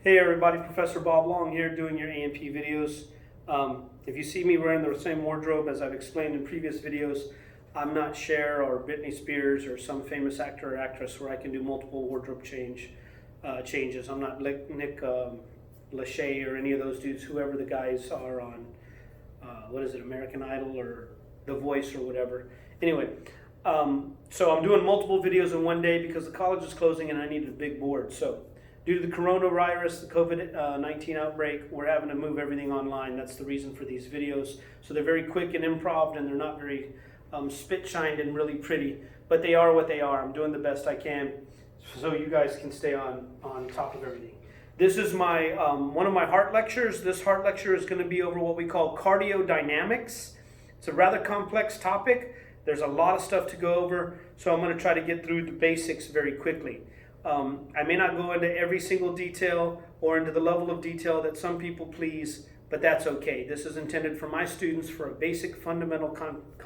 Hey everybody, Professor Bob Long here doing your A&P videos. If you see me wearing the same wardrobe as I've explained in previous videos, I'm not Cher or Britney Spears or some famous actor or actress where I can do multiple wardrobe changes. I'm not Nick Lachey or any of those dudes, whoever the guys are on, American Idol or The Voice or whatever. Anyway, so I'm doing multiple videos in one day because the college is closing and I needed a big board. So due to the coronavirus, the COVID-19 outbreak, we're having to move everything online. That's the reason for these videos. So they're very quick and improv, and they're not very spit-shined and really pretty, but they are what they are. I'm doing the best I can so you guys can stay on top of everything. This is my one of my heart lectures. This heart lecture is going to be over what we call cardiodynamics. It's a rather complex topic. There's a lot of stuff to go over, so I'm going to try to get through the basics very quickly. I may not go into every single detail or into the level of detail that some people please, but that's okay. This is intended for my students for a basic fundamental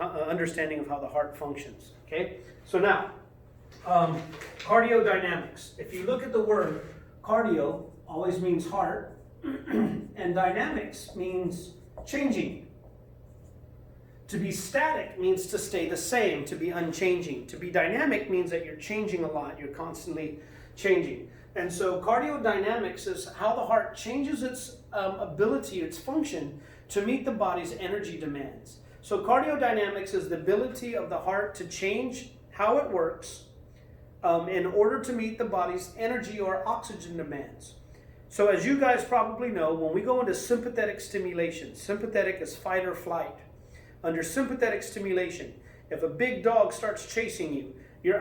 understanding of how the heart functions. Okay, so now, cardiodynamics. If you look at the word, cardio always means heart, and dynamics means changing. To be static means to stay the same, to be unchanging. To be dynamic means that you're changing a lot, you're constantly changing. And so cardiodynamics is how the heart changes its ability, its function, to meet the body's energy demands. So cardiodynamics is the ability of the heart to change how it works in order to meet the body's energy or oxygen demands. So as you guys probably know, when we go into sympathetic stimulation, sympathetic is fight or flight. Under sympathetic stimulation, if a big dog starts chasing you, your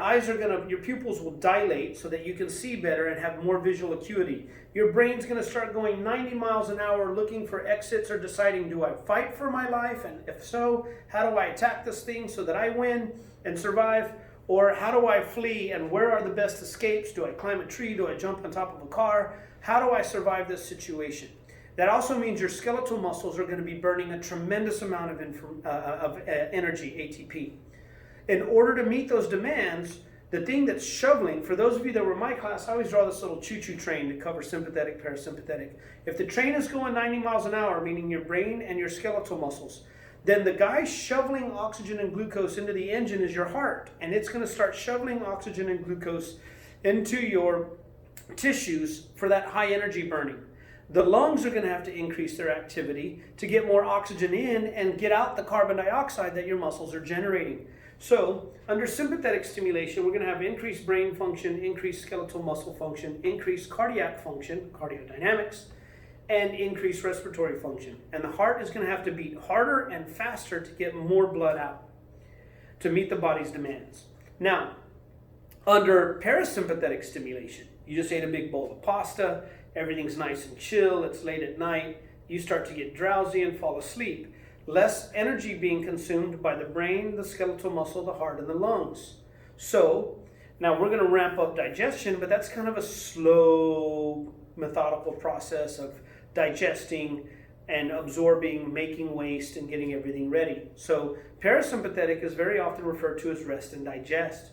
pupils will dilate so that you can see better and have more visual acuity. Your brain's going to start going 90 miles an hour looking for exits or deciding, do I fight for my life? And if so, how do I attack this thing so that I win and survive? Or how do I flee and where are the best escapes? Do I climb a tree? Do I jump on top of a car? How do I survive this situation? That also means your skeletal muscles are going to be burning a tremendous amount of energy, ATP. In order to meet those demands, the thing that's shoveling, for those of you that were in my class, I always draw this little choo-choo train to cover sympathetic, parasympathetic. If the train is going 90 miles an hour, meaning your brain and your skeletal muscles, then the guy shoveling oxygen and glucose into the engine is your heart, and it's going to start shoveling oxygen and glucose into your tissues for that high energy burning. The lungs are going to have to increase their activity to get more oxygen in and get out the carbon dioxide that your muscles are generating. So, under sympathetic stimulation, we're going to have increased brain function, increased skeletal muscle function, increased cardiac function, cardiodynamics, and increased respiratory function. And the heart is going to have to beat harder and faster to get more blood out to meet the body's demands. Now, under parasympathetic stimulation, you just ate a big bowl of pasta, everything's nice and chill, it's late at night, you start to get drowsy and fall asleep. Less energy being consumed by the brain, the skeletal muscle, the heart, and the lungs. So, now we're going to ramp up digestion, but that's kind of a slow, methodical process of digesting and absorbing, making waste, and getting everything ready. So, parasympathetic is very often referred to as rest and digest.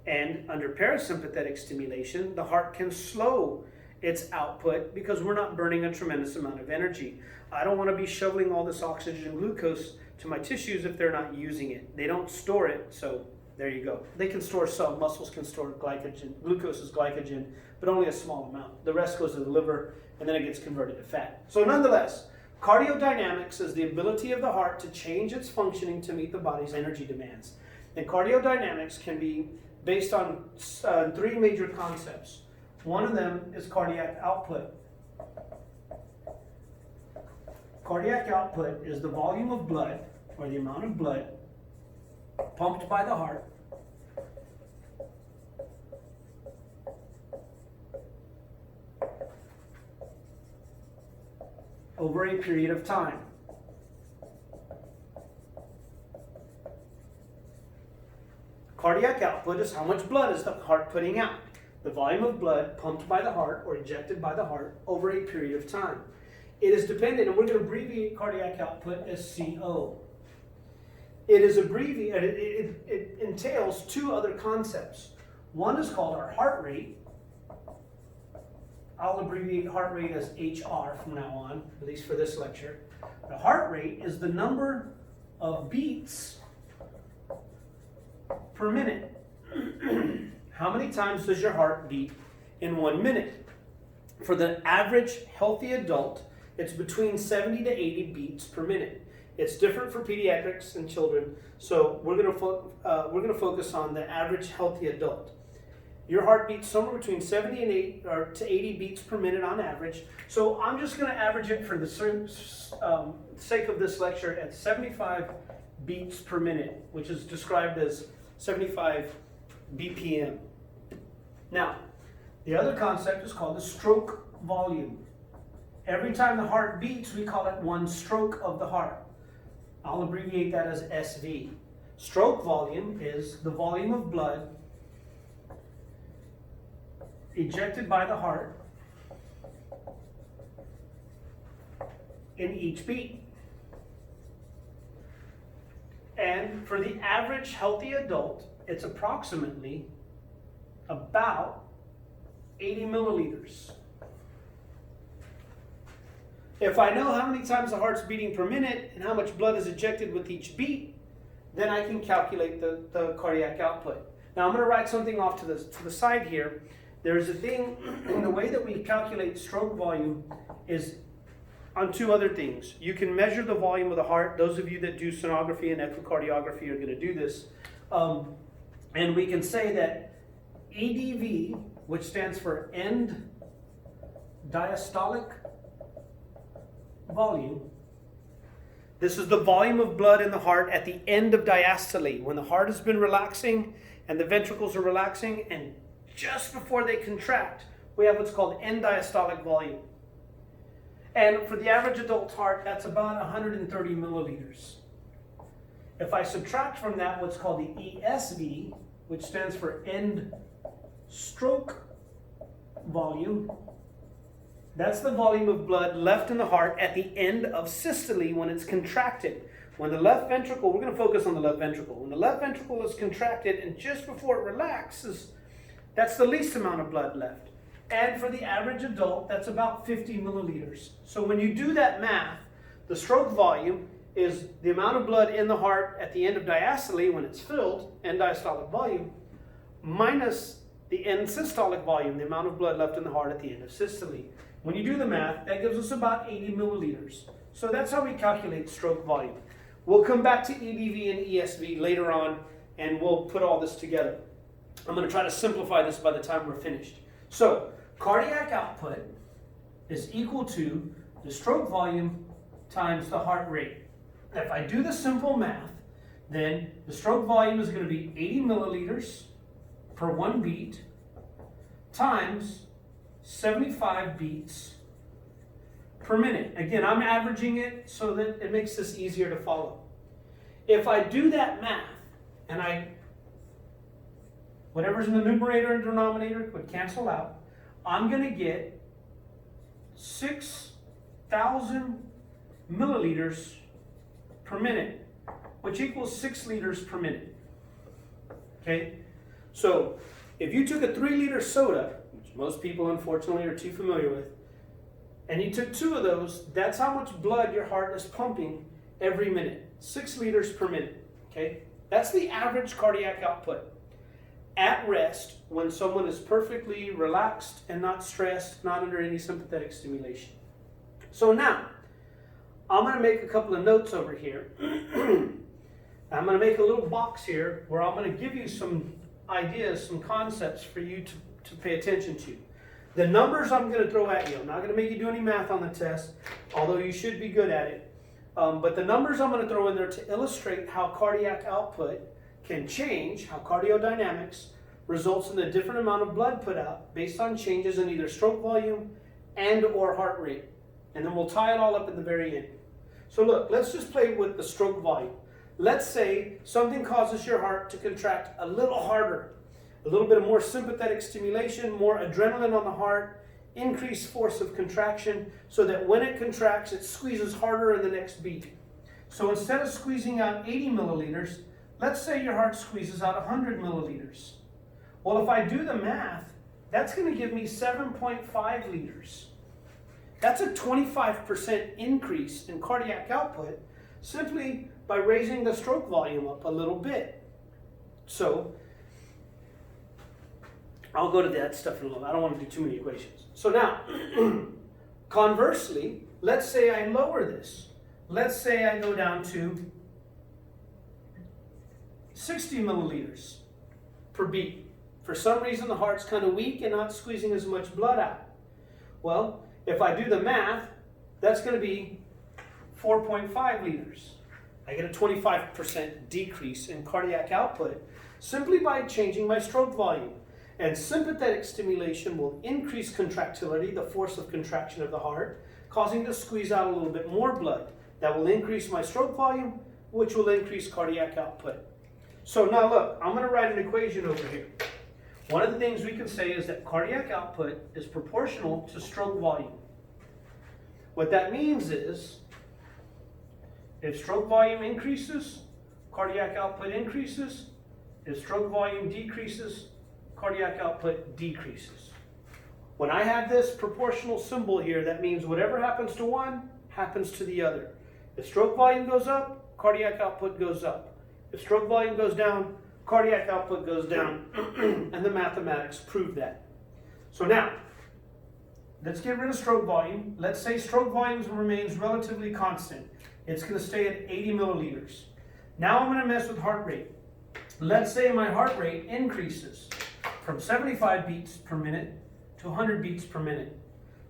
And under parasympathetic stimulation, the heart can slow its output because we're not burning a tremendous amount of energy. I don't want to be shoveling all this oxygen and glucose to my tissues if they're not using it. They don't store it, so there you go. They can store some. Muscles can store glycogen. Glucose is glycogen, but only a small amount. The rest goes to the liver, and then it gets converted to fat. So nonetheless, cardiodynamics is the ability of the heart to change its functioning to meet the body's energy demands. And cardiodynamics can be based on three major concepts. One of them is cardiac output. Cardiac output is the volume of blood, or the amount of blood, pumped by the heart over a period of time. Cardiac output is how much blood is the heart putting out. The volume of blood pumped by the heart or ejected by the heart over a period of time. It is dependent, and we're going to abbreviate cardiac output as CO. It is abbreviated, it entails two other concepts. One is called our heart rate, I'll abbreviate heart rate as HR from now on, at least for this lecture. The heart rate is the number of beats per minute. How many times does your heart beat in 1 minute? For the average healthy adult, it's between 70 to 80 beats per minute. It's different for pediatrics and children, so we're going to focus on the average healthy adult. Your heart beats somewhere between 70 and 80 beats per minute on average. So I'm just going to average it for the sake of this lecture at 75 beats per minute, which is described as 75 BPM. Now, the other concept is called the stroke volume. Every time the heart beats, we call it 1 stroke of the heart. I'll abbreviate that as SV. Stroke volume is the volume of blood ejected by the heart in each beat. And for the average healthy adult, it's approximately about 80 milliliters. If I know how many times the heart's beating per minute and how much blood is ejected with each beat, then I can calculate the cardiac output. Now I'm going to write something off to the side here. There's a thing, the way that we calculate stroke volume is on 2 other things. You can measure the volume of the heart. Those of you that do sonography and echocardiography are going to do this. And we can say that EDV, which stands for end diastolic volume, this is the volume of blood in the heart at the end of diastole, when the heart has been relaxing and the ventricles are relaxing, and just before they contract, we have what's called end diastolic volume. And for the average adult heart, that's about 130 milliliters. If I subtract from that what's called the ESV, which stands for end stroke volume, that's the volume of blood left in the heart at the end of systole when it's contracted. When the left ventricle, we're going to focus on the left ventricle. When the left ventricle is contracted and just before it relaxes, that's the least amount of blood left. And for the average adult, that's about 50 milliliters. So when you do that math, the stroke volume is the amount of blood in the heart at the end of diastole when it's filled, end diastolic volume, minus the end systolic volume, the amount of blood left in the heart at the end of systole. When you do the math, that gives us about 80 milliliters. So that's how we calculate stroke volume. We'll come back to EDV and ESV later on, and we'll put all this together. I'm going to try to simplify this by the time we're finished. So, cardiac output is equal to the stroke volume times the heart rate. If I do the simple math, then the stroke volume is going to be 80 milliliters per 1 beat times 75 beats per minute. Again, I'm averaging it so that it makes this easier to follow. If I do that math, and whatever's in the numerator and denominator would cancel out, I'm going to get 6,000 milliliters per minute, which equals 6 liters per minute. Okay? So, if you took a 3-liter soda, which most people unfortunately are too familiar with, and you took 2 of those, that's how much blood your heart is pumping every minute. 6 liters per minute. Okay? That's the average cardiac output. At rest, when someone is perfectly relaxed and not stressed, not under any sympathetic stimulation. So now, I'm going to make a couple of notes over here. I'm going to make a little box here where I'm going to give you some ideas, some concepts for you to pay attention to. The numbers I'm going to throw at you, I'm not going to make you do any math on the test, although you should be good at it. But the numbers I'm going to throw in there to illustrate how cardiac output can change, how cardiodynamics results in a different amount of blood put out based on changes in either stroke volume and or heart rate. And then we'll tie it all up at the very end. So look, let's just play with the stroke volume. Let's say something causes your heart to contract a little harder, a little bit of more sympathetic stimulation, more adrenaline on the heart, increased force of contraction, so that when it contracts, it squeezes harder in the next beat. So instead of squeezing out 80 milliliters, let's say your heart squeezes out 100 milliliters. Well, if I do the math, that's going to give me 7.5 liters. That's a 25% increase in cardiac output simply by raising the stroke volume up a little bit. So I'll go to that stuff in a little. I don't want to do too many equations. So now, conversely, let's say I lower this. Let's say I go down to 60 milliliters per beat. For some reason, the heart's kind of weak and not squeezing as much blood out. Well, if I do the math, that's going to be 4.5 liters. I get a 25% decrease in cardiac output simply by changing my stroke volume. And sympathetic stimulation will increase contractility, the force of contraction of the heart, causing to squeeze out a little bit more blood. That will increase my stroke volume, which will increase cardiac output. So now look, I'm going to write an equation over here. One of the things we can say is that cardiac output is proportional to stroke volume. What that means is, if stroke volume increases, cardiac output increases. If stroke volume decreases, cardiac output decreases. When I have this proportional symbol here, that means whatever happens to one, happens to the other. If stroke volume goes up, cardiac output goes up. If stroke volume goes down, cardiac output goes down. And the mathematics prove that. So now, let's get rid of stroke volume. Let's say stroke volume remains relatively constant. It's going to stay at 80 milliliters. Now I'm going to mess with heart rate. Let's say my heart rate increases from 75 beats per minute to 100 beats per minute.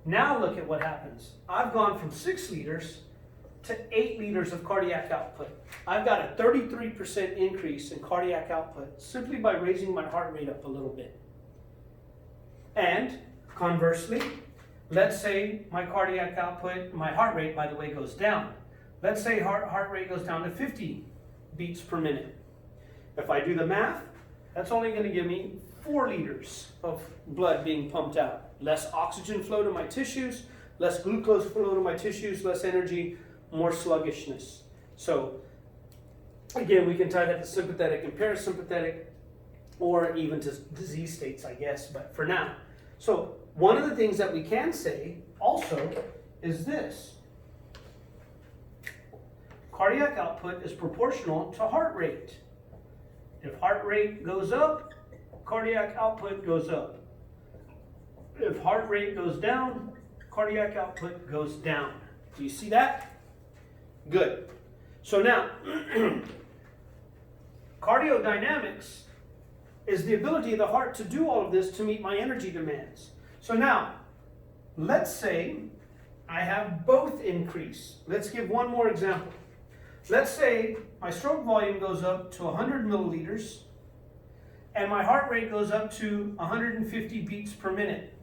Now look at what happens. I've gone from 6 liters to 8 liters of cardiac output. I've got a 33% increase in cardiac output simply by raising my heart rate up a little bit. And conversely, let's say my cardiac output, my heart rate, by the way, goes down. Let's say heart rate goes down to 50 beats per minute. If I do the math, that's only going to give me 4 liters of blood being pumped out. Less oxygen flow to my tissues, less glucose flow to my tissues, less energy, more sluggishness. So, again, we can tie that to sympathetic and parasympathetic, or even to disease states, I guess, but for now. So, one of the things that we can say also is this. Cardiac output is proportional to heart rate. If heart rate goes up, cardiac output goes up. If heart rate goes down, cardiac output goes down. Do you see that? Good. So now, cardiodynamics is the ability of the heart to do all of this to meet my energy demands. So now, let's say I have both increase. Let's give one more example. Let's say my stroke volume goes up to 100 milliliters and my heart rate goes up to 150 beats per minute.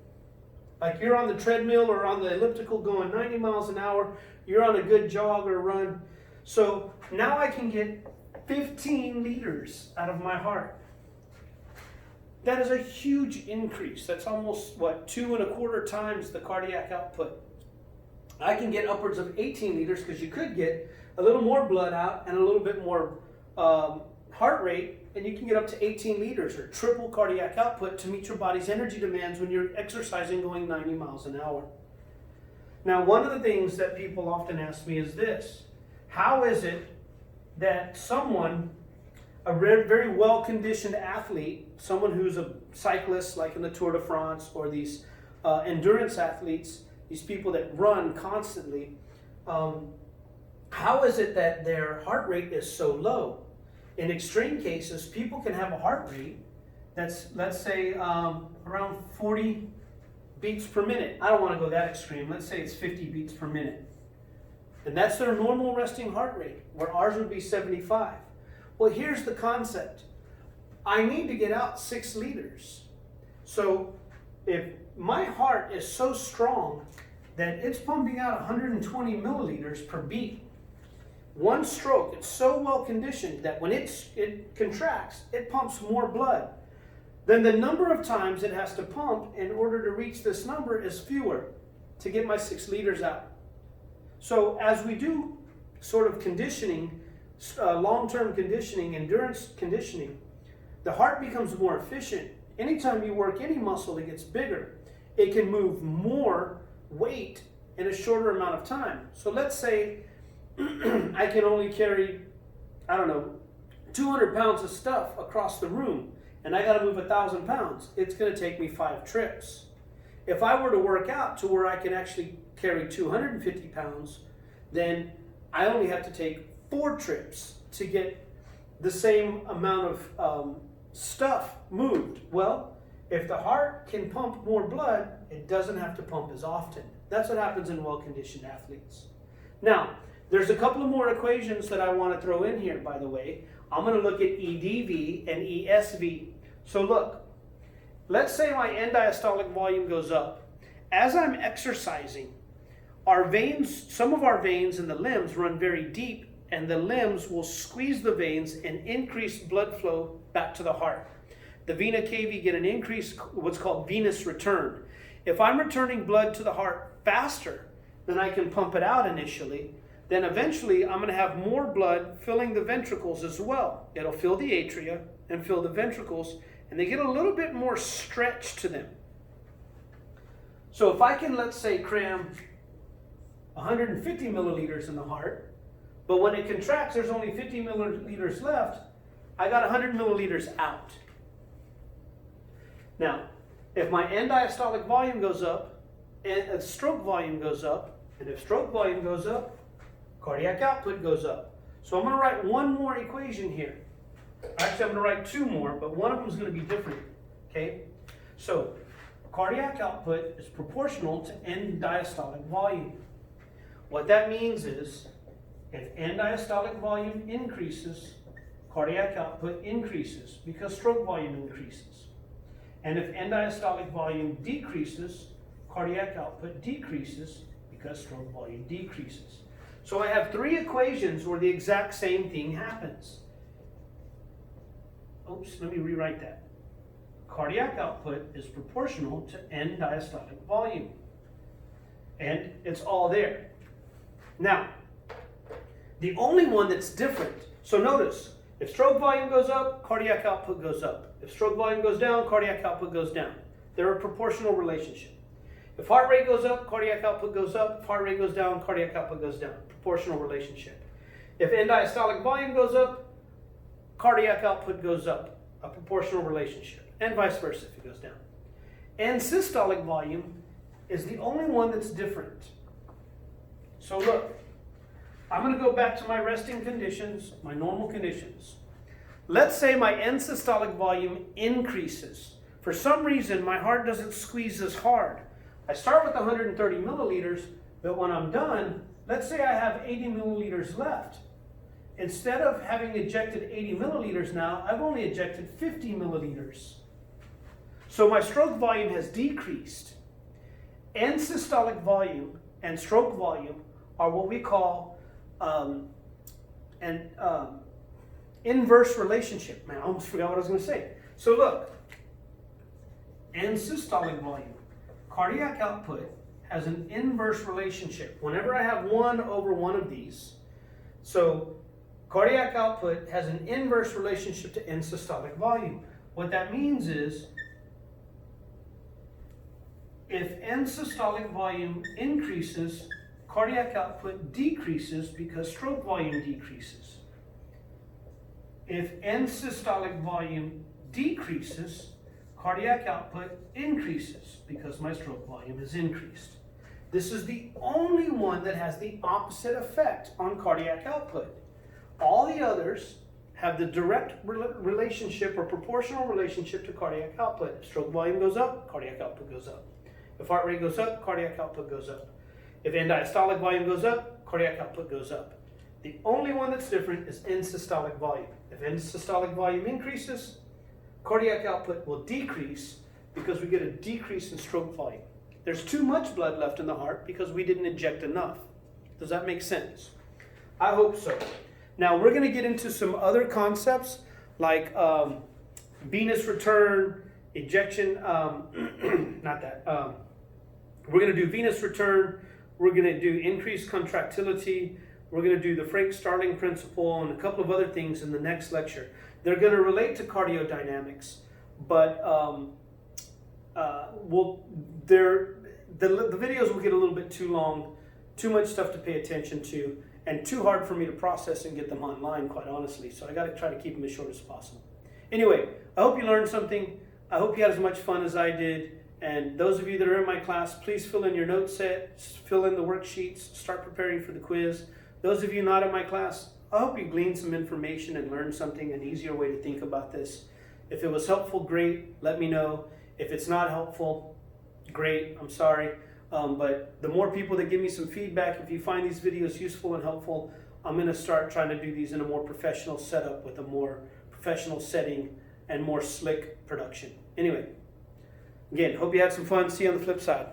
Like you're on the treadmill or on the elliptical going 90 miles an hour, you're on a good jog or run. So now I can get 15 liters out of my heart. That is a huge increase. That's almost, 2.25 times the cardiac output. I can get upwards of 18 liters because you could get a little more blood out and a little bit more heart rate, and you can get up to 18 liters or triple cardiac output to meet your body's energy demands when you're exercising going 90 miles an hour. Now, one of the things that people often ask me is this: how is it that someone, a very well-conditioned athlete, someone who's a cyclist like in the Tour de France, or these endurance athletes, these people that run constantly, how is it that their heart rate is so low? In extreme cases, people can have a heart rate that's, let's say, around 40 beats per minute. I don't want to go that extreme. Let's say it's 50 beats per minute. And that's their normal resting heart rate, where ours would be 75. Well, here's the concept. I need to get out 6 liters. So if my heart is so strong that it's pumping out 120 milliliters per beat, one stroke, it's so well conditioned that when it contracts, it pumps more blood. Then the number of times it has to pump in order to reach this number is fewer to get my 6 liters out. So as we do sort of conditioning, long-term conditioning, endurance conditioning, the heart becomes more efficient anytime you work any muscle that gets bigger, it can move more weight in a shorter amount of time. So let's say I can only carry, I don't know, 200 pounds of stuff across the room, and I got to move 1,000 pounds. It's going to take me 5 trips. If I were to work out to where I can actually carry 250 pounds, then I only have to take 4 trips to get the same amount of stuff moved. Well, if the heart can pump more blood, it doesn't have to pump as often. That's what happens in well-conditioned athletes. Now, there's a couple of more equations that I want to throw in here, by the way. I'm going to look at EDV and ESV. So look, let's say my end diastolic volume goes up. As I'm exercising, our veins, some of our veins in the limbs run very deep, and the limbs will squeeze the veins and increase blood flow back to the heart. The vena cava get an increase, what's called venous return. If I'm returning blood to the heart faster than I can pump it out initially, then eventually I'm going to have more blood filling the ventricles as well. It'll fill the atria and fill the ventricles, and they get a little bit more stretch to them. So if I can, let's say, cram 150 milliliters in the heart, but when it contracts, there's only 50 milliliters left, I got 100 milliliters out. Now, if my end diastolic volume goes up, and stroke volume goes up, and if stroke volume goes up, cardiac output goes up. So I'm going to write one more equation here. Actually, I'm going to write 2 more, but one of them is going to be different. Okay? So, cardiac output is proportional to end diastolic volume. What that means is, if end diastolic volume increases, cardiac output increases because stroke volume increases. And if end diastolic volume decreases, cardiac output decreases because stroke volume decreases. So I have 3 equations where the exact same thing happens. Oops, let me rewrite that. Cardiac output is proportional to end diastolic volume. And it's all there. Now, the only one that's different, so notice, if stroke volume goes up, cardiac output goes up. If stroke volume goes down, cardiac output goes down. They're a proportional relationship. If heart rate goes up, cardiac output goes up. If heart rate goes down, cardiac output goes down. Proportional relationship. If end diastolic volume goes up, cardiac output goes up. A proportional relationship. And vice versa if it goes down. End systolic volume is the only one that's different. So look, I'm going to go back to my resting conditions, my normal conditions. Let's say my end systolic volume increases. For some reason, my heart doesn't squeeze as hard. I start with 130 milliliters, but when I'm done, let's say I have 80 milliliters left. Instead of having ejected 80 milliliters now, I've only ejected 50 milliliters. So my stroke volume has decreased. End systolic volume and stroke volume are what we call an inverse relationship. Man, I almost forgot what I was going to say. So look, end systolic volume, cardiac output has an inverse relationship. Whenever I have 1 over 1 of these, so cardiac output has an inverse relationship to end systolic volume. What that means is, if end systolic volume increases, cardiac output decreases because stroke volume decreases. If end systolic volume decreases, cardiac output increases because my stroke volume is increased. This is the only one that has the opposite effect on cardiac output. All the others have the direct relationship or proportional relationship to cardiac output. If stroke volume goes up, cardiac output goes up. If heart rate goes up, cardiac output goes up. If end diastolic volume goes up, cardiac output goes up. The only one that's different is end systolic volume. If end systolic volume increases, cardiac output will decrease because we get a decrease in stroke volume. There's too much blood left in the heart because we didn't eject enough. Does that make sense? I hope so. Now we're going to get into some other concepts like venous return, ejection, we're going to do venous return, we're going to do increased contractility, we're going to do the Frank-Starling principle and a couple of other things in the next lecture. They're going to relate to cardiodynamics, but the videos will get a little bit too long, too much stuff to pay attention to, and too hard for me to process and get them online, quite honestly. So I got to try to keep them as short as possible. Anyway, I hope you learned something. I hope you had as much fun as I did. And those of you that are in my class, please fill in your note set, fill in the worksheets, start preparing for the quiz. Those of you not in my class, I hope you gleaned some information and learned something, an easier way to think about this. If it was helpful, great, let me know. If it's not helpful, great, I'm sorry. But the more people that give me some feedback, if you find these videos useful and helpful, I'm going to start trying to do these in a more professional setup with a more professional setting and more slick production. Anyway, again, hope you had some fun. See you on the flip side.